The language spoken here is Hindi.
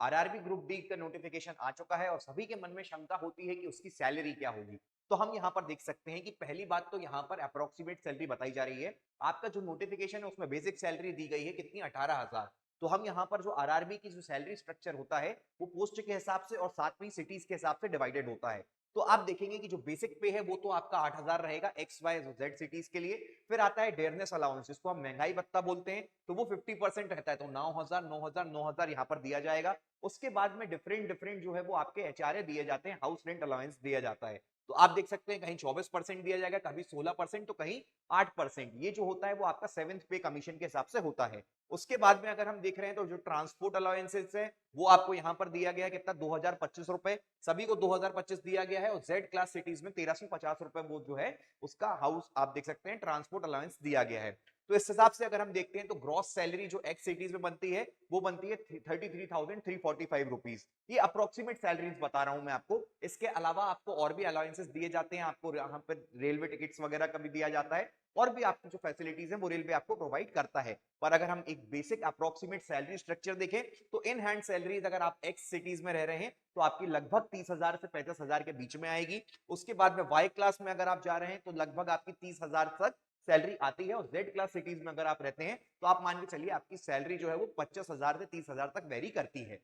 आरआरबी ग्रुप डी का नोटिफिकेशन आ चुका है और सभी के मन में शंका होती है कि उसकी सैलरी क्या होगी। तो हम यहाँ पर देख सकते हैं कि पहली बात तो यहाँ पर अप्रोक्सीमेट सैलरी बताई जा रही है। आपका जो नोटिफिकेशन है उसमें बेसिक सैलरी दी गई है कितनी, 18,000। तो हम यहाँ पर जो आरआरबी की जो सैलरी स्ट्रक्चर होता है वो पोस्ट के हिसाब से और सातवीं सिटीज के हिसाब से डिवाइडेड होता है। तो आप देखेंगे कि जो बेसिक पे है वो तो आपका 8,000 रहेगा एक्स वाई जेड सिटीज के लिए। फिर आता है डेयरनेस अलाउंस, जिसको हम महंगाई भत्ता बोलते हैं, तो वो 50% रहता है, तो 9,000 9,000 9,000 यहाँ पर दिया जाएगा। उसके बाद में डिफरेंट डिफरेंट जो है वो आपके एचआरए दिए जाते हैं, हाउस रेंट अलाउंस दिया जाता है। तो आप देख सकते हैं कहीं 24% दिया जाएगा, कभी 16%, तो कहीं 8%। ये जो होता है वो आपका सेवेंथ पे कमीशन के हिसाब से होता है। उसके बाद में अगर हम देख रहे हैं तो जो ट्रांसपोर्ट अलाउंसेस है वो आपको यहाँ पर दिया गया है कितना, 2,025 रुपए, सभी को 2,025 दिया गया है। और जेड क्लास सिटीज में 1,350 रुपए वो जो है उसका हाउस आप देख सकते हैं ट्रांसपोर्ट अलाउंस दिया गया है। तो इस हिसाब से अगर हम देखते हैं तो ग्रॉस सैलरी जो एक्स सिटीज में बनती है वो बनती है 33,345 रुपीज। ये अप्रोक्सीमेट सैलरीज बता रहा हूं मैं आपको। इसके अलावा आपको और भी अलाउंसेस दिए जाते हैं, आपको यहाँ पर रेलवे टिकट्स वगैरह का भी दिया जाता है, और भी आपकी जो फैसिलिटीज है वो रेलवे आपको प्रोवाइड करता है। पर अगर हम एक बेसिक अप्रोक्सीमेट सैलरी स्ट्रक्चर देखें तो इन हैंड सैलरीज अगर आप एक्स सिटीज में रह रहे हैं तो आपकी लगभग 30,000 से 35,000 के बीच में आएगी। उसके बाद में वाई क्लास में अगर आप जा रहे हैं तो लगभग आपकी 30,000 तक सैलरी आती है। और जेड क्लास सिटीज में अगर आप रहते हैं तो आप मान के चलिए आपकी सैलरी जो है वो 25,000 से 30,000 तक वेरी करती है।